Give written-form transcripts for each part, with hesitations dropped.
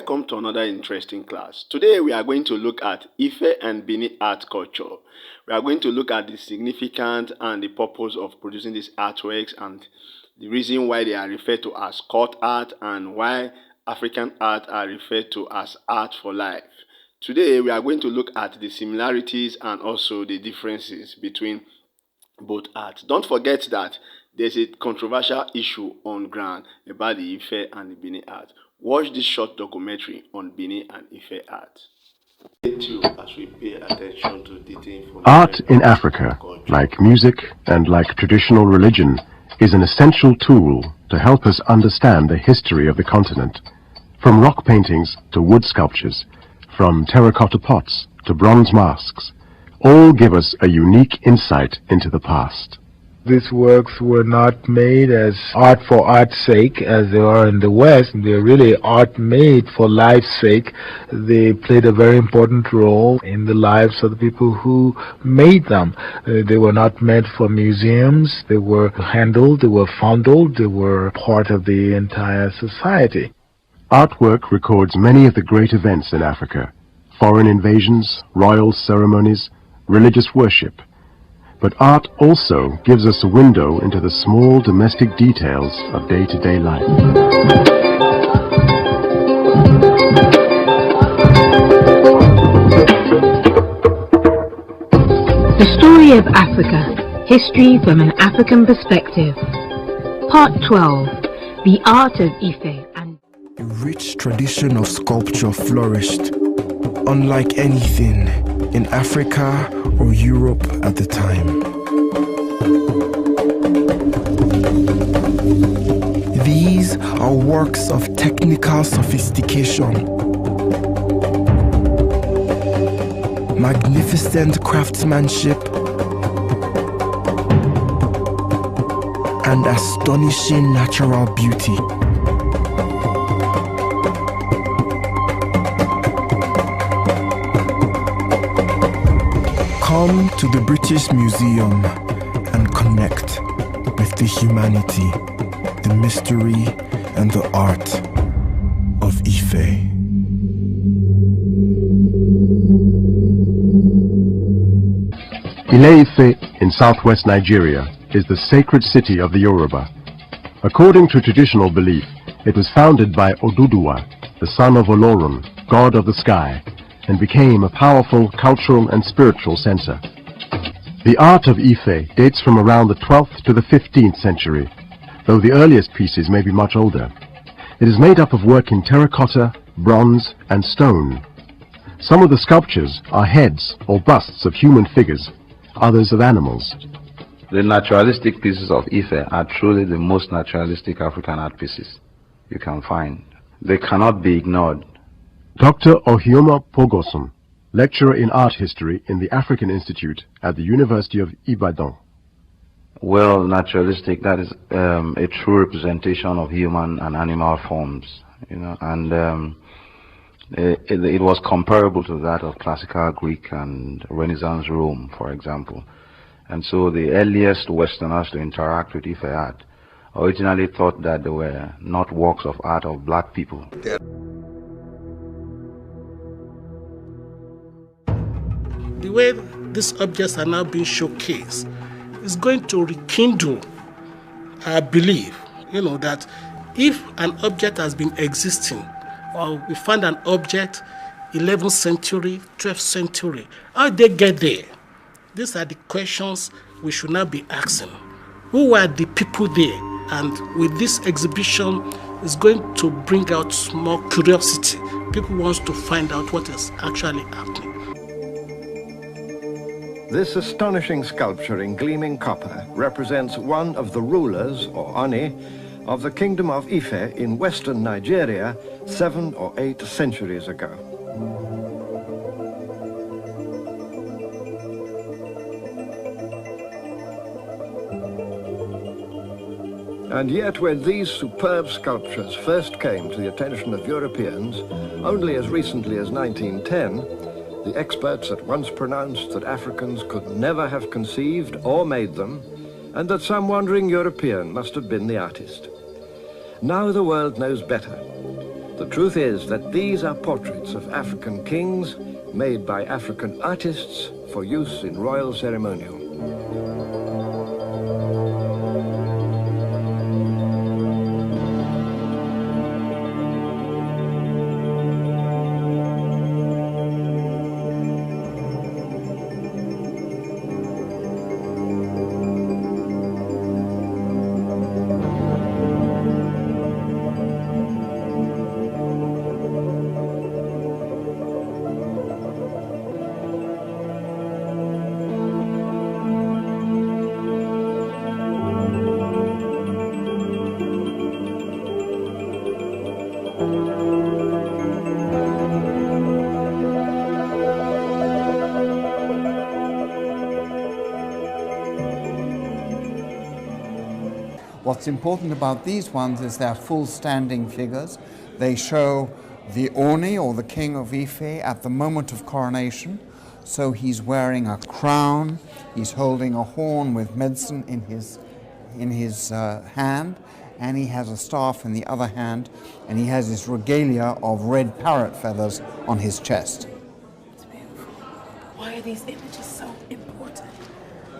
welcome to another interesting class. Today we are going to look at Ife and Benin art culture. We are going to look at the significance and the purpose of producing these artworks and the reason why they are referred to as court art and why African art are referred to as art for life. Today we are going to look at the similarities and also the differences between both art. Don't forget that there's a controversial issue on ground about the Ife and the Benin art. Watch this short documentary on Benin and Ife art. As we pay attention to detail art in Africa, like music and like traditional religion, is an essential tool to help us understand the history of the continent. From rock paintings to wood sculptures, from terracotta pots to bronze masks, all give us a unique insight into the past. These works were not made as art for art's sake as they are in the West. They're really art made for life's sake. They played a very important role in the lives of the people who made them. They were not meant for museums. They were handled, they were fondled, they were part of the entire society. Artwork records many of the great events in Africa: foreign invasions, royal ceremonies, religious worship. But art also gives us a window into the small domestic details of day-to-day life. The Story of Africa, History from an African Perspective. Part 12, The Art of Ife. A rich tradition of sculpture flourished, unlike anything in Africa or Europe at the time. These are works of technical sophistication, magnificent craftsmanship, and astonishing natural beauty. Come to the British Museum and connect with the humanity, the mystery, and the art of Ife. Ile-Ife in southwest Nigeria is the sacred city of the Yoruba. According to traditional belief, it was founded by Oduduwa, the son of Olorun, god of the sky, and became a powerful cultural and spiritual center. The art of Ife dates from around the 12th to the 15th century, though the earliest pieces may be much older. It is made up of work in terracotta, bronze, and stone. Some of the sculptures are heads or busts of human figures, others of animals. The naturalistic pieces of Ife are truly the most naturalistic African art pieces you can find. They cannot be ignored. Dr. Ohioma Pogoson, lecturer in art history in the African Institute at the University of Ibadan. Well, naturalistic, that is a true representation of human and animal forms, and it was comparable to that of classical Greek and Renaissance Rome, for example. And so the earliest Westerners to interact with Ife art originally thought that they were not works of art of black people. The way these objects are now being showcased is going to rekindle our belief, that if an object has been existing, or we find an object 11th century, 12th century, how did they get there? These are the questions we should now be asking. Who were the people there? And with this exhibition, it's going to bring out more curiosity. People want to find out what is actually happening. This astonishing sculpture in gleaming copper represents one of the rulers, or Oni, of the Kingdom of Ife in western Nigeria 7 or 8 centuries ago. And yet when these superb sculptures first came to the attention of Europeans, only as recently as 1910, the experts at once pronounced that Africans could never have conceived or made them, and that some wandering European must have been the artist. Now the world knows better. The truth is that these are portraits of African kings made by African artists for use in royal ceremonial. What's important about these ones is they're full standing figures. They show the Oni, or the king of Ife, at the moment of coronation. So he's wearing a crown, he's holding a horn with medicine in his hand, and he has a staff in the other hand, and he has his regalia of red parrot feathers on his chest. It's beautiful. Why are these images so important?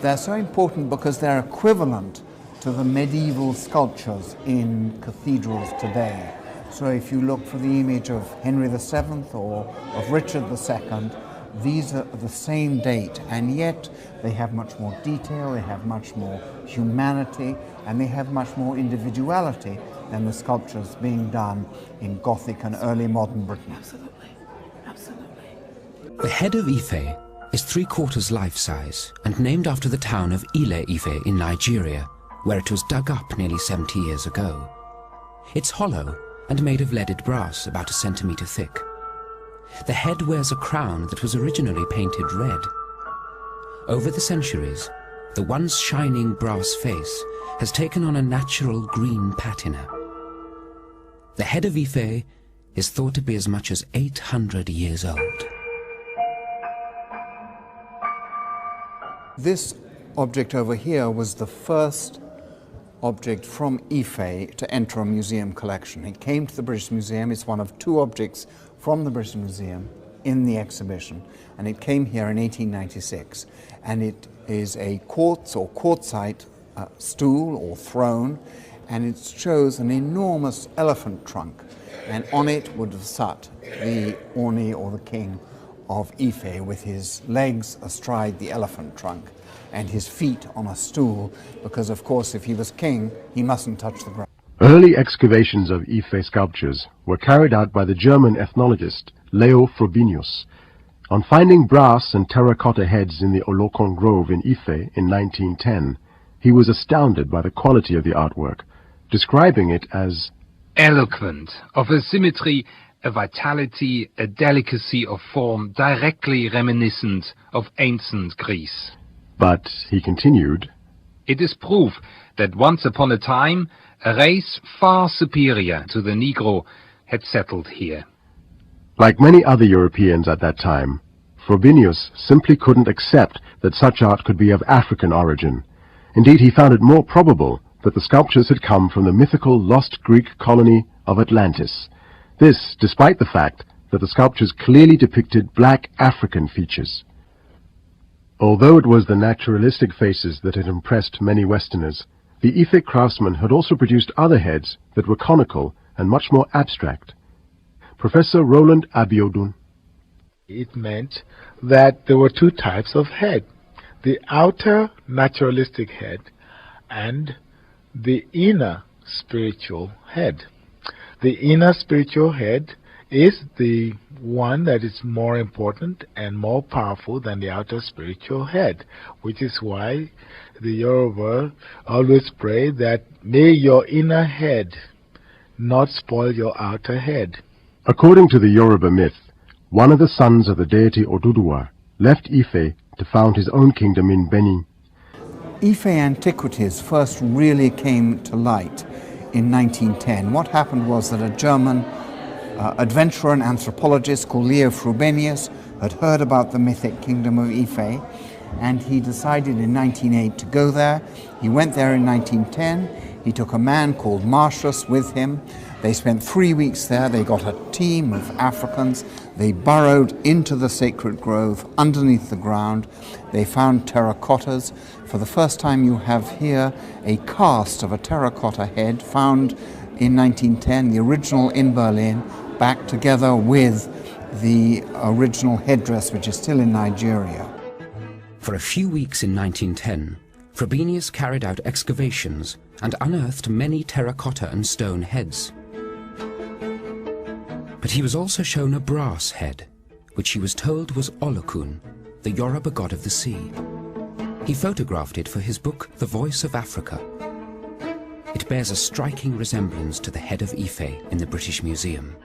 They're so important because they're equivalent to the medieval sculptures in cathedrals today. So if you look for the image of Henry VII or of Richard II, these are the same date, and yet they have much more detail, they have much more humanity, and they have much more individuality than the sculptures being done in Gothic and early modern Britain. Absolutely, absolutely. The head of Ife is 3/4 life-size and named after the town of Ile-Ife in Nigeria, where it was dug up nearly 70 years ago. It's hollow and made of leaded brass about 1 centimetre thick. The head wears a crown that was originally painted red. Over the centuries, the once shining brass face has taken on a natural green patina. The head of Ife is thought to be as much as 800 years old. This object over here was the first object from Ife to enter a museum collection. It came to the British Museum. It's one of 2 objects from the British Museum in the exhibition, and it came here in 1896. And it is a quartz or quartzite stool or throne, and it shows an enormous elephant trunk, and on it would have sat the Oni, or the king of Ife, with his legs astride the elephant trunk and his feet on a stool, because of course if he was king he mustn't touch the ground. Early excavations of Ife sculptures were carried out by the German ethnologist Leo Frobenius. On finding brass and terracotta heads in the Olokon Grove in Ife in 1910, he was astounded by the quality of the artwork, describing it as eloquent, of a symmetry, a vitality, a delicacy of form directly reminiscent of ancient Greece. But, he continued, it is proof that once upon a time a race far superior to the Negro had settled here. Like many other Europeans at that time, Frobenius simply couldn't accept that such art could be of African origin. Indeed, he found it more probable that the sculptures had come from the mythical lost Greek colony of Atlantis. This, despite the fact that the sculptures clearly depicted black African features. Although it was the naturalistic faces that had impressed many Westerners, the Ife craftsmen had also produced other heads that were conical and much more abstract. Professor Roland Abiodun. It meant that there were 2 types of head: the outer naturalistic head and the inner spiritual head. The inner spiritual head is the one that is more important and more powerful than the outer spiritual head, which is why the Yoruba always pray that may your inner head not spoil your outer head. According to the Yoruba myth, one of the sons of the deity Oduduwa left Ife to found his own kingdom in Benin. Ife antiquities first really came to light in 1910. What happened was that a German adventurer and anthropologist called Leo Frobenius had heard about the mythic kingdom of Ife, and he decided in 1908 to go there. He went there in 1910. He took a man called Martius with him. They spent 3 weeks there. They got a team of Africans. They burrowed into the sacred grove underneath the ground. They found terracottas. For the first time you have here a cast of a terracotta head found in 1910, the original in Berlin, back together with the original headdress, which is still in Nigeria. For a few weeks in 1910, Frobenius carried out excavations and unearthed many terracotta and stone heads. But he was also shown a brass head, which he was told was Olokun, the Yoruba god of the sea. He photographed it for his book, The Voice of Africa. It bears a striking resemblance to the head of Ife in the British Museum.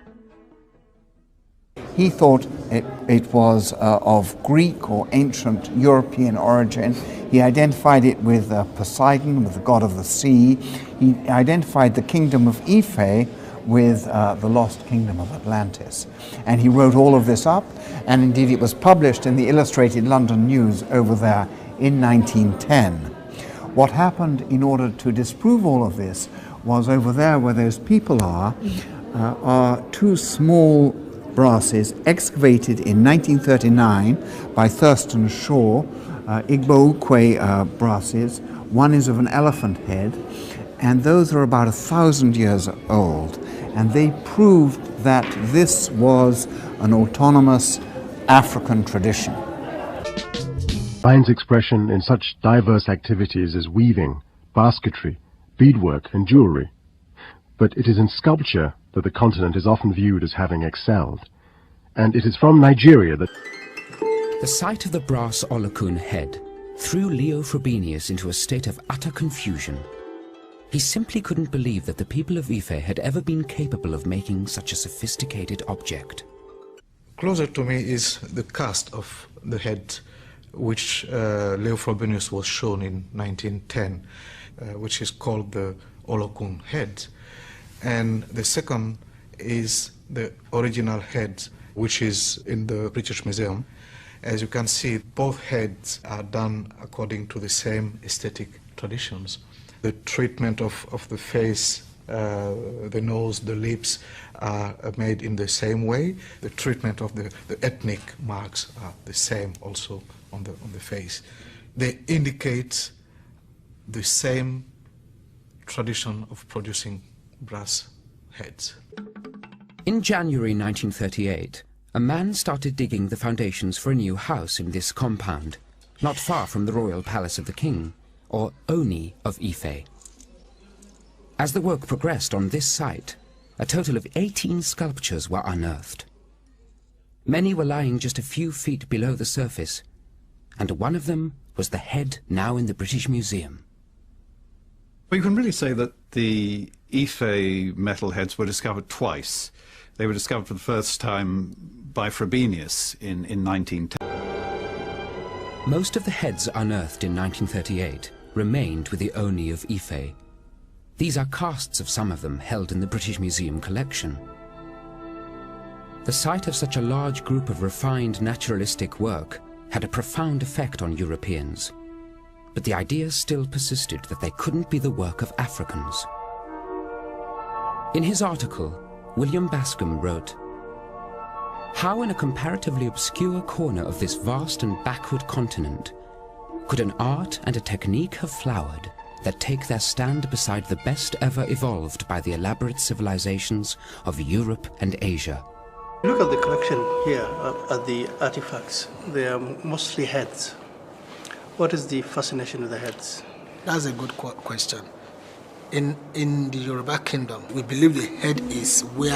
He thought it was of Greek or ancient European origin. He identified it with Poseidon, with the god of the sea. He identified the kingdom of Ife with the lost kingdom of Atlantis. And he wrote all of this up, and indeed it was published in the Illustrated London News over there in 1910. What happened in order to disprove all of this was over there where those people are two small brasses excavated in 1939 by Thurston Shaw, Igbo Ukwe brasses. One is of an elephant head, and those are about 1,000 years old, and they proved that this was an autonomous African tradition. Finds expression in such diverse activities as weaving, basketry, beadwork and jewelry. But it is in sculpture that the continent is often viewed as having excelled. And it is from Nigeria that The sight of the brass Olokun head threw Leo Frobenius into a state of utter confusion. He simply couldn't believe that the people of Ife had ever been capable of making such a sophisticated object. Closer to me is the cast of the head which Leo Frobenius was shown in 1910, which is called the Olokun head. And the second is the original head, which is in the British Museum. As you can see, both heads are done according to the same aesthetic traditions. The treatment of the face, the nose, the lips are made in the same way. The treatment of the ethnic marks are the same also on the face. They indicate the same tradition of producing brass heads. In January 1938, a man started digging the foundations for a new house in this compound, not far from the royal palace of the king, or Oni of Ife. As the work progressed on this site, a total of 18 sculptures were unearthed. Many were lying just a few feet below the surface, and one of them was the head now in the British Museum. Well, you can really say that the Ife metal heads were discovered twice. They were discovered for the first time by Frobenius in 1910. Most of the heads unearthed in 1938 remained with the Oni of Ife. These are casts of some of them held in the British Museum collection. The sight of such a large group of refined naturalistic work had a profound effect on Europeans, but the idea still persisted that they couldn't be the work of Africans. In his article, William Bascom wrote, "How in a comparatively obscure corner of this vast and backward continent could an art and a technique have flowered that take their stand beside the best ever evolved by the elaborate civilizations of Europe and Asia?" Look at the collection here, at the artifacts. They are mostly heads. What is the fascination with the heads? That's a good question. In the Yoruba kingdom, we believe the head is where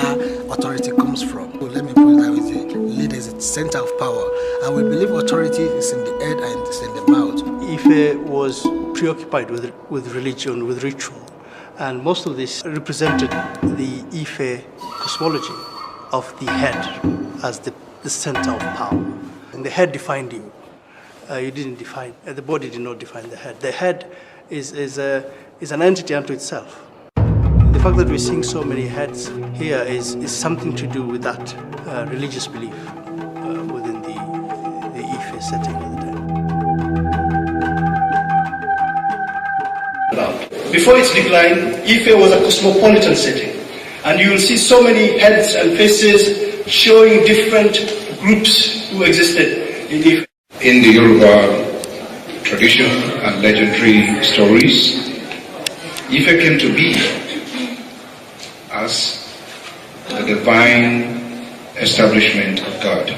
authority comes from. So let me put it that way, the leader is the center of power. And we believe authority is in the head and it's in the mouth. Ife was preoccupied with religion, with ritual. And most of this represented the Ife cosmology of the head as the center of power. And the head defined you. You didn't define, the body did not define the head. The head is an entity unto itself. The fact that we're seeing so many heads here is something to do with that religious belief within the Ife setting of the day. Before its decline, Ife was a cosmopolitan setting And you will see so many heads and faces showing different groups who existed in Ife. In the Yoruba tradition and legendary stories, Ife came to be as the divine establishment of God,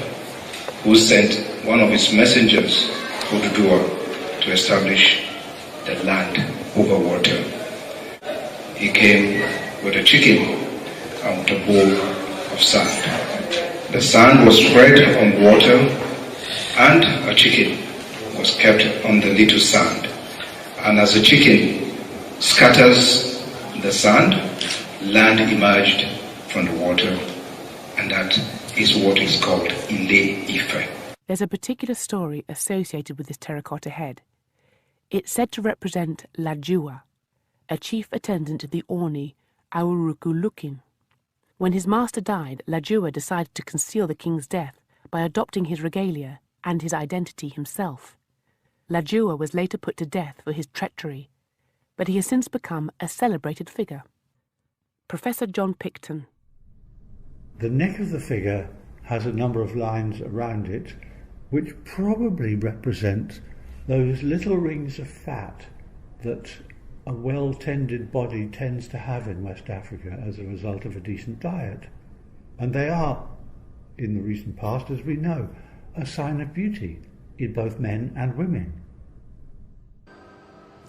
who sent one of his messengers, Oduduwa, to establish the land over water. He came with a chicken and with a bowl of sand. The sand was spread on water, and a chicken was kept on the little sand. And as the chicken scatters the sand, land emerged from the water, and that is what is called Ile Ife. There's a particular story associated with this terracotta head. It's said to represent Lajua, a chief attendant to the Oni Awurukulukin. When his master died, Lajua decided to conceal the king's death by adopting his regalia and his identity himself. Lajua was later put to death for his treachery, but he has since become a celebrated figure. Professor John Picton. The neck of the figure has a number of lines around it which probably represent those little rings of fat that a well-tended body tends to have in West Africa as a result of a decent diet. And they are, in the recent past, as we know, a sign of beauty in both men and women.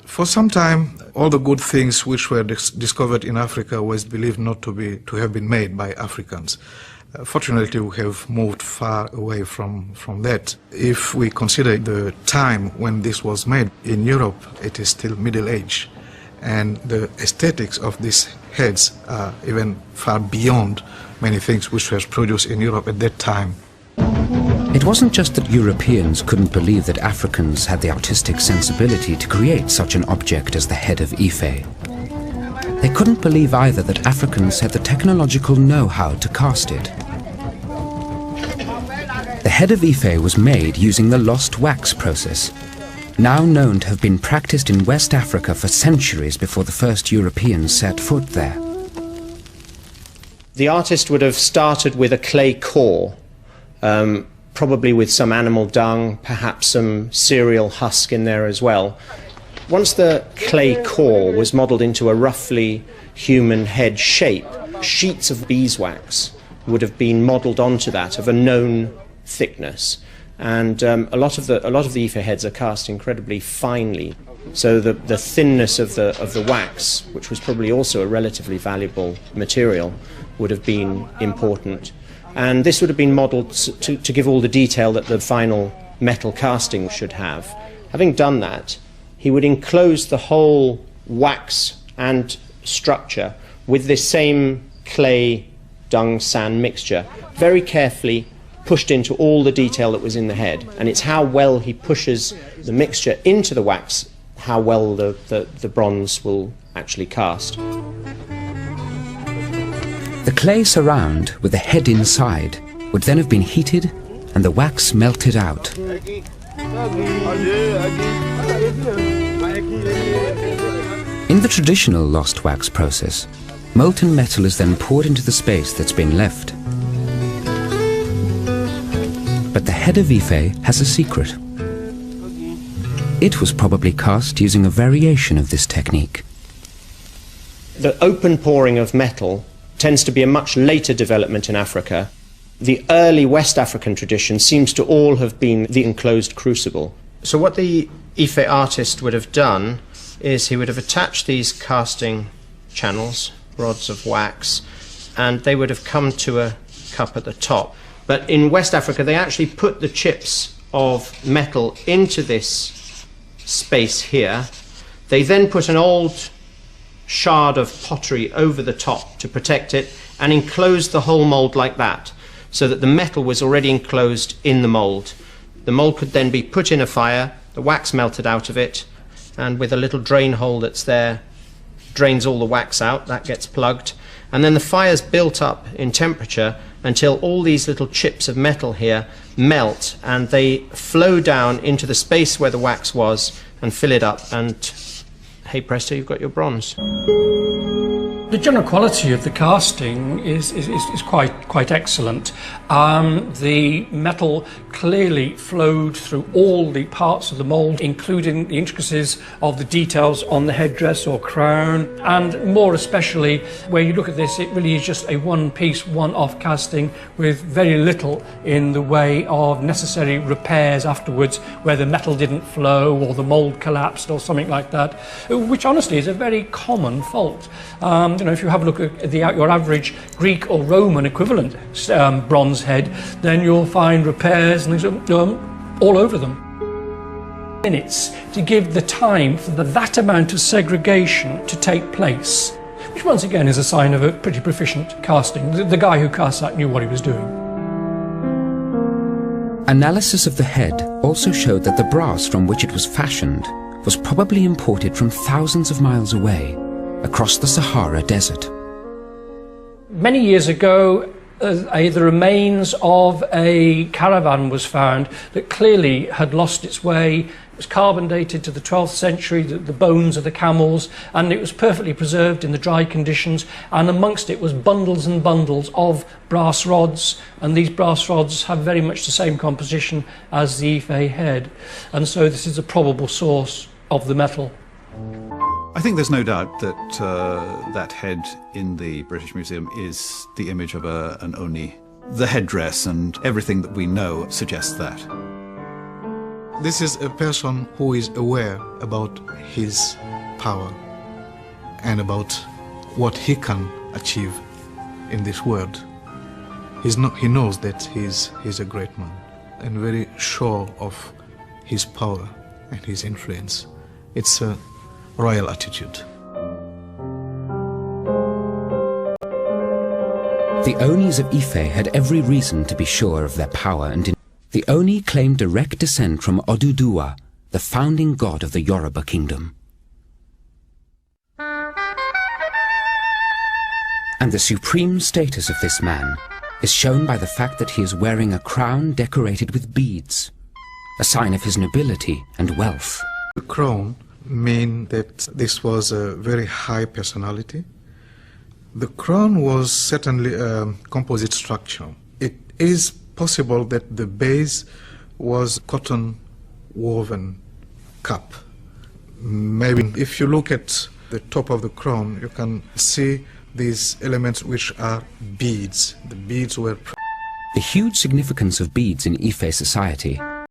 For some time, all the good things which were discovered in Africa was believed not to have been made by Africans. Fortunately, we have moved far away from that. If we consider the time when this was made in Europe, it is still Middle Age, and the aesthetics of these heads are even far beyond many things which were produced in Europe at that time. It wasn't just that Europeans couldn't believe that Africans had the artistic sensibility to create such an object as the head of Ife. They couldn't believe either that Africans had the technological know-how to cast it. The head of Ife was made using the lost wax process, now known to have been practiced in West Africa for centuries before the first Europeans set foot there. The artist would have started with a clay core, probably with some animal dung, perhaps some cereal husk in there as well. Once the clay core was modelled into a roughly human head shape, sheets of beeswax would have been modelled onto that of a known thickness. And a lot of the Ife heads are cast incredibly finely, so the thinness of the wax, which was probably also a relatively valuable material, would have been important. And this would have been modelled to give all the detail that the final metal casting should have. Having done that, he would enclose the whole wax and structure with this same clay dung sand mixture, very carefully pushed into all the detail that was in the head. And it's how well he pushes the mixture into the wax, how well the bronze will actually cast. The clay surround, with the head inside, would then have been heated and the wax melted out. In the traditional lost wax process, molten metal is then poured into the space that's been left. But the head of Ife has a secret. It was probably cast using a variation of this technique. The open pouring of metal tends to be a much later development in Africa. The early West African tradition seems to all have been the enclosed crucible. So what the Ife artist would have done is he would have attached these casting channels, rods of wax, and they would have come to a cup at the top. But in West Africa, they actually put the chips of metal into this space here. They then put an old shard of pottery over the top to protect it and enclosed the whole mould like that, so that the metal was already enclosed in the mould. The mould could then be put in a fire, the wax melted out of it, and with a little drain hole that's there, drains all the wax out, that gets plugged, and then the fire's built up in temperature until all these little chips of metal here melt and they flow down into the space where the wax was and fill it up, and hey presto, you've got your bronze. The general quality of the casting is quite excellent. The metal clearly flowed through all the parts of the mould, including the intricacies of the details on the headdress or crown, and more especially where you look at this, it really is just a one-piece, one-off casting with very little in the way of necessary repairs afterwards where the metal didn't flow or the mould collapsed or something like that, which honestly is a very common fault. If you have a look at your average Greek or Roman equivalent bronze head, then you'll find repairs and things all over them. Minutes to give the time for that amount of segregation to take place, which once again is a sign of a pretty proficient casting. The guy who cast that knew what he was doing. Analysis of the head also showed that the brass from which it was fashioned was probably imported from thousands of miles away, across the Sahara Desert. Many years ago, the remains of a caravan was found that clearly had lost its way. It was carbon dated to the 12th century, the bones of the camels, and it was perfectly preserved in the dry conditions, and amongst it was bundles and bundles of brass rods, and these brass rods have very much the same composition as the Ife head, and so this is a probable source of the metal. I think there's no doubt that that head in the British Museum is the image of an Oni. The headdress and everything that we know suggests that. This is a person who is aware about his power and about what he can achieve in this world. He knows that he's a great man and very sure of his power and his influence. It's a royal attitude. The Onis of Ife had every reason to be sure of their power, and the Oni claimed direct descent from Oduduwa, the founding god of the Yoruba kingdom. And the supreme status of this man is shown by the fact that he is wearing a crown decorated with beads, a sign of his nobility and wealth. The crown mean that this was a very high personality. The crown was certainly a composite structure. It is possible that the base was cotton woven cap. Maybe if you look at the top of the crown, you can see these elements which are beads. The beads were... The huge significance of beads in Ife society